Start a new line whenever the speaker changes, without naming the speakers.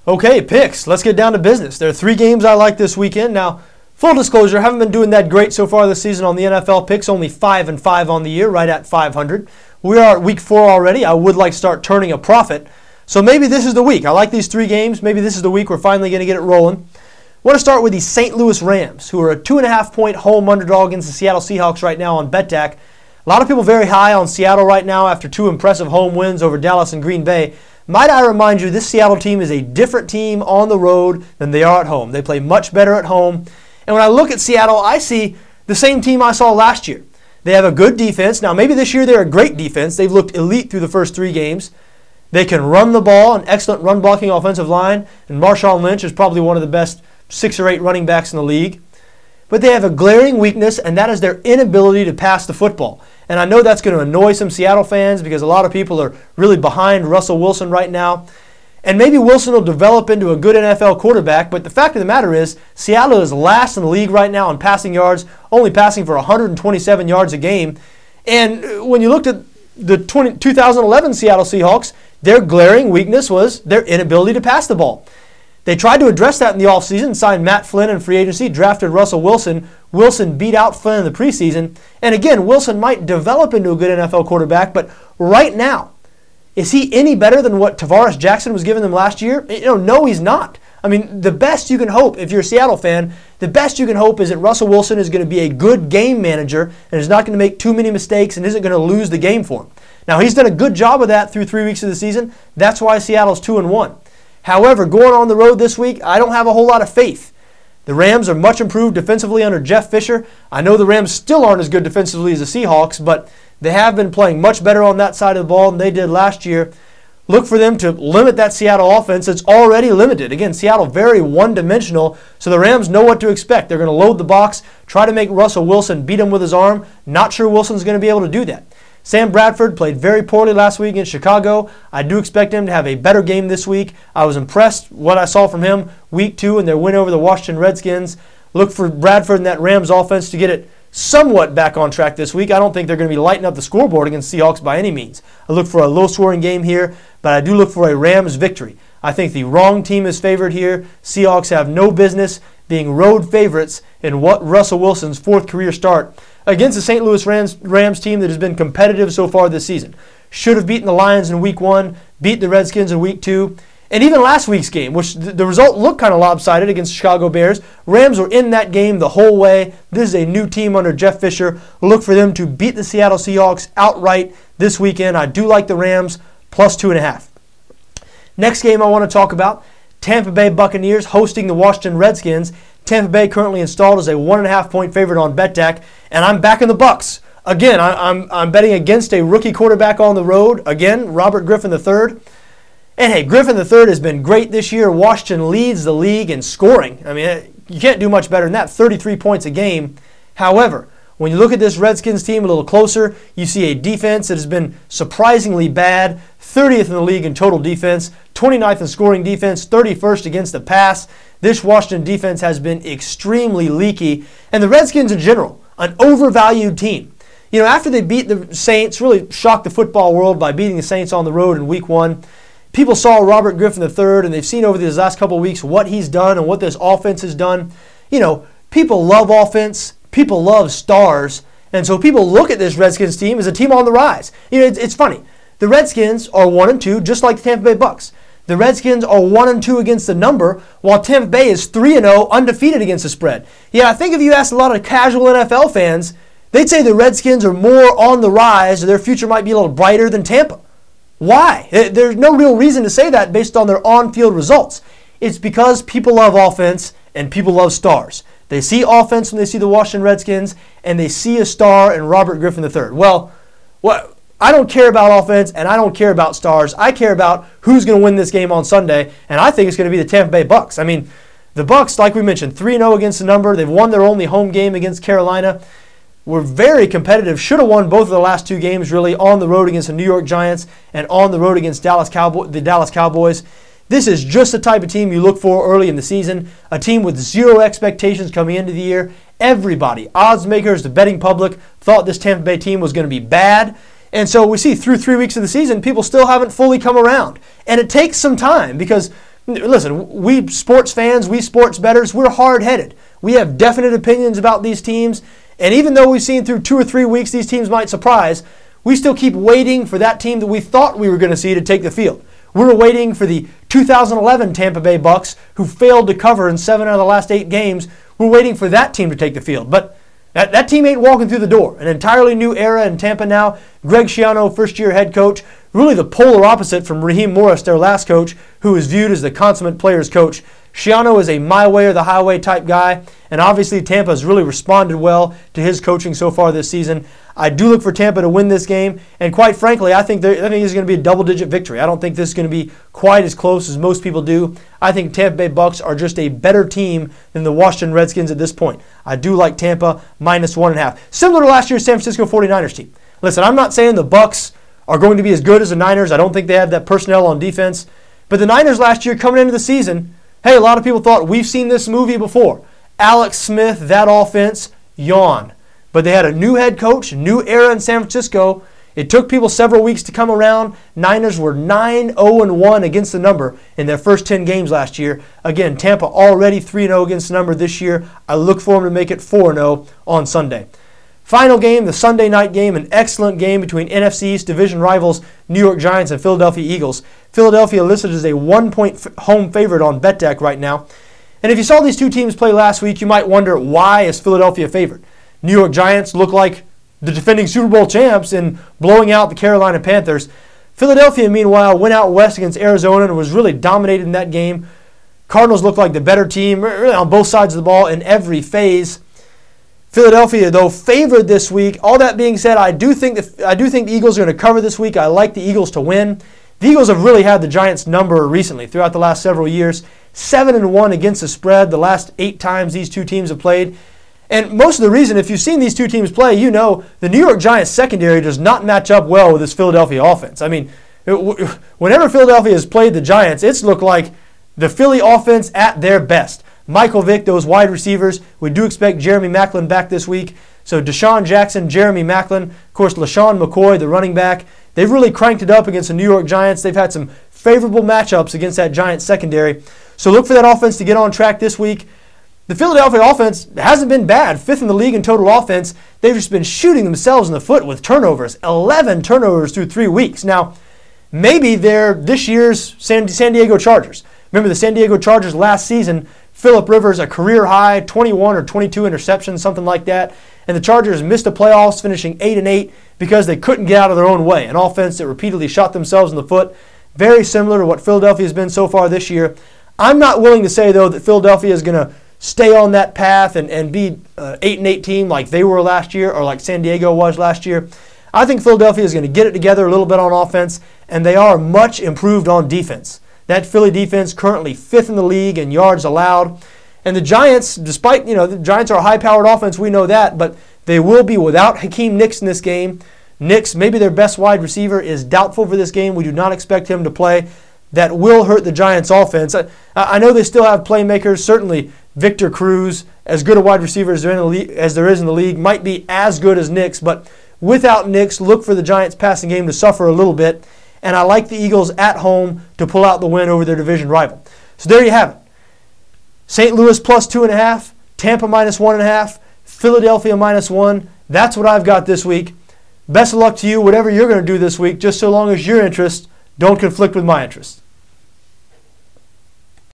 Okay, picks. Let's get down to business. There are 3 games I like this weekend. Now, full disclosure, I haven't been doing that great so far this season on the NFL picks. Only 5-5 on the year, right at 500. We are at week 4 already. I would like to start turning a profit. So maybe this is the week. I like these 3 games. Maybe this is the week we're finally going to get it rolling. I want to start with the St. Louis Rams, who are a 2.5-point home underdog against the Seattle Seahawks right now on BETDAQ. A lot of people very high on Seattle right now after 2 impressive home wins over Dallas and Green Bay. Might I remind you, this Seattle team is a different team on the road than they are at home. They play much better at home. And when I look at Seattle, I see the same team I saw last year. They have a good defense. Now, maybe this year they're a great defense. They've looked elite through the first 3 games. They can run the ball, an excellent run-blocking offensive line, and Marshawn Lynch is probably one of the best 6 or 8 running backs in the league. But they have a glaring weakness, and that is their inability to pass the football. And I know that's going to annoy some Seattle fans because a lot of people are really behind Russell Wilson right now. And maybe Wilson will develop into a good NFL quarterback, but the fact of the matter is Seattle is last in the league right now in passing yards, only passing for 127 yards a game. And when you looked at the 2011 Seattle Seahawks, their glaring weakness was their inability to pass the ball. They tried to address that in the offseason, signed Matt Flynn in free agency, drafted Russell Wilson. Wilson beat out Flynn in the preseason. And again, Wilson might develop into a good NFL quarterback, but right now, is he any better than what Tavares Jackson was giving them last year? No, he's not. I mean, the best you can hope, if you're a Seattle fan, the best you can hope is that Russell Wilson is going to be a good game manager and is not going to make too many mistakes and isn't going to lose the game for him. Now, he's done a good job of that through 3 weeks of the season. That's why Seattle's 2-1. However, going on the road this week, I don't have a whole lot of faith. The Rams are much improved defensively under Jeff Fisher. I know the Rams still aren't as good defensively as the Seahawks, but they have been playing much better on that side of the ball than they did last year. Look for them to limit that Seattle offense that's already limited. Again, Seattle very one-dimensional, so the Rams know what to expect. They're going to load the box, try to make Russell Wilson beat him with his arm. Not sure Wilson's going to be able to do that. Sam Bradford played very poorly last week against Chicago. I do expect him to have a better game this week. I was impressed what I saw from him week 2 in their win over the Washington Redskins. Look for Bradford and that Rams offense to get it somewhat back on track this week. I don't think they're going to be lighting up the scoreboard against Seahawks by any means. I look for a low-scoring game here, but I do look for a Rams victory. I think the wrong team is favored here. Seahawks have no business being road favorites in what Russell Wilson's 4th career start against the St. Louis Rams team that has been competitive so far this season. Should have beaten the Lions in week 1, beat the Redskins in week 2, and even last week's game, which the result looked kind of lopsided against the Chicago Bears. Rams were in that game the whole way. This is a new team under Jeff Fisher. Look for them to beat the Seattle Seahawks outright this weekend. I do like the Rams plus 2.5. Next game I want to talk about, Tampa Bay Buccaneers hosting the Washington Redskins. Tampa Bay currently installed as a 1.5-point favorite on BETDAQ, and I'm backing the Bucs. Again, I'm betting against a rookie quarterback on the road. Again, Robert Griffin III. And hey, Griffin III has been great this year. Washington leads the league in scoring. I mean, you can't do much better than that, 33 points a game. However, when you look at this Redskins team a little closer, you see a defense that has been surprisingly bad, 30th in the league in total defense, 29th in scoring defense, 31st against the pass. This Washington defense has been extremely leaky. And the Redskins in general, an overvalued team. You know, after they beat the Saints, really shocked the football world by beating the Saints on the road in week 1, people saw Robert Griffin III, and they've seen over these last couple of weeks what he's done and what this offense has done. You know, people love offense. People love stars. And so people look at this Redskins team as a team on the rise. You know, it's funny. The Redskins are 1-2, just like the Tampa Bay Bucs. The Redskins are 1-2 against the number, while Tampa Bay is 3-0, undefeated against the spread. Yeah, I think if you asked a lot of casual NFL fans, they'd say the Redskins are more on the rise, or their future might be a little brighter than Tampa. Why? There's no real reason to say that based on their on-field results. It's because people love offense and people love stars. They see offense when they see the Washington Redskins, and they see a star in Robert Griffin III. Well, I don't care about offense, and I don't care about stars. I care about who's going to win this game on Sunday, and I think it's going to be the Tampa Bay Bucs. I mean, the Bucs, like we mentioned, 3-0 against the number. They've won their only home game against Carolina. Were very competitive. Should have won both of the last 2 games, really, on the road against the New York Giants and on the road against the Dallas Cowboys. This is just the type of team you look for early in the season, a team with zero expectations coming into the year. Everybody, odds makers, the betting public, thought this Tampa Bay team was going to be bad. And so we see through 3 weeks of the season, people still haven't fully come around. And it takes some time because Listen, we sports fans, we sports bettors, we're hard-headed. We have definite opinions about these teams, and even though we've seen through 2 or 3 weeks these teams might surprise, we still keep waiting for that team that we thought we were going to see to take the field. We were waiting for the 2011 Tampa Bay Bucks, who failed to cover in 7 out of the last 8 games. We're waiting for that team to take the field. But that team ain't walking through the door. An entirely new era in Tampa now. Greg Schiano, first-year head coach, really the polar opposite from Raheem Morris, their last coach, who is viewed as the consummate players coach. Schiano is a my way or the highway type guy, and obviously Tampa has really responded well to his coaching so far this season. I do look for Tampa to win this game, and quite frankly, I think this is going to be a double-digit victory. I don't think this is going to be quite as close as most people do. I think Tampa Bay Bucks are just a better team than the Washington Redskins at this point. I do like Tampa -1.5. Similar to last year's San Francisco 49ers team. Listen, I'm not saying the Bucks are going to be as good as the Niners. I don't think they have that personnel on defense. But the Niners last year coming into the season, hey, a lot of people thought we've seen this movie before. Alex Smith, that offense, yawn. But they had a new head coach, new era in San Francisco. It took people several weeks to come around. Niners were 9-0-1 against the number in their first 10 games last year. Again, Tampa already 3-0 against the number this year. I look for them to make it 4-0 on Sunday. Final game, the Sunday night game, an excellent game between NFC East division rivals New York Giants and Philadelphia Eagles. Philadelphia listed as a 1-point home favorite on BETDAQ right now. And if you saw these two teams play last week, you might wonder, why is Philadelphia favored? New York Giants look like the defending Super Bowl champs in blowing out the Carolina Panthers. Philadelphia, meanwhile, went out west against Arizona and was really dominated in that game. Cardinals look like the better team really on both sides of the ball in every phase. Philadelphia, though, favored this week. All that being said, I do think the Eagles are going to cover this week. I like the Eagles to win. The Eagles have really had the Giants' number recently throughout the last several years. 7-1 against the spread the last 8 times these two teams have played. And most of the reason, if you've seen these two teams play, you know the New York Giants secondary does not match up well with this Philadelphia offense. I mean, whenever Philadelphia has played the Giants, it's looked like the Philly offense at their best. Michael Vick, those wide receivers. We do expect Jeremy Maclin back this week. So Deshaun Jackson, Jeremy Maclin, of course LaShawn McCoy, the running back. They've really cranked it up against the New York Giants. They've had some favorable matchups against that Giants secondary. So look for that offense to get on track this week. The Philadelphia offense hasn't been bad. 5th in the league in total offense. They've just been shooting themselves in the foot with turnovers. 11 turnovers through 3 weeks. Now, maybe they're this year's San Diego Chargers. Remember the San Diego Chargers last season, Phillip Rivers, a career high, 21 or 22 interceptions, something like that. And the Chargers missed the playoffs, finishing 8-8 because they couldn't get out of their own way. An offense that repeatedly shot themselves in the foot. Very similar to what Philadelphia has been so far this year. I'm not willing to say, though, that Philadelphia is going to stay on that path and be an 8-8 team like they were last year or like San Diego was last year. I think Philadelphia is going to get it together a little bit on offense, and they are much improved on defense. That Philly defense currently 5th in the league in yards allowed. And the Giants, despite, the Giants are a high-powered offense, we know that, but they will be without Hakeem Nicks in this game. Nicks, maybe their best wide receiver, is doubtful for this game. We do not expect him to play. That will hurt the Giants' offense. I know they still have playmakers. Certainly, Victor Cruz, as good a wide receiver as there is in the league, might be as good as Nicks. But without Nicks, look for the Giants' passing game to suffer a little bit. And I like the Eagles at home to pull out the win over their division rival. So there you have it. St. Louis +2.5, Tampa -1.5, Philadelphia -1. That's what I've got this week. Best of luck to you, whatever you're going to do this week, just so long as your interests don't conflict with my interests.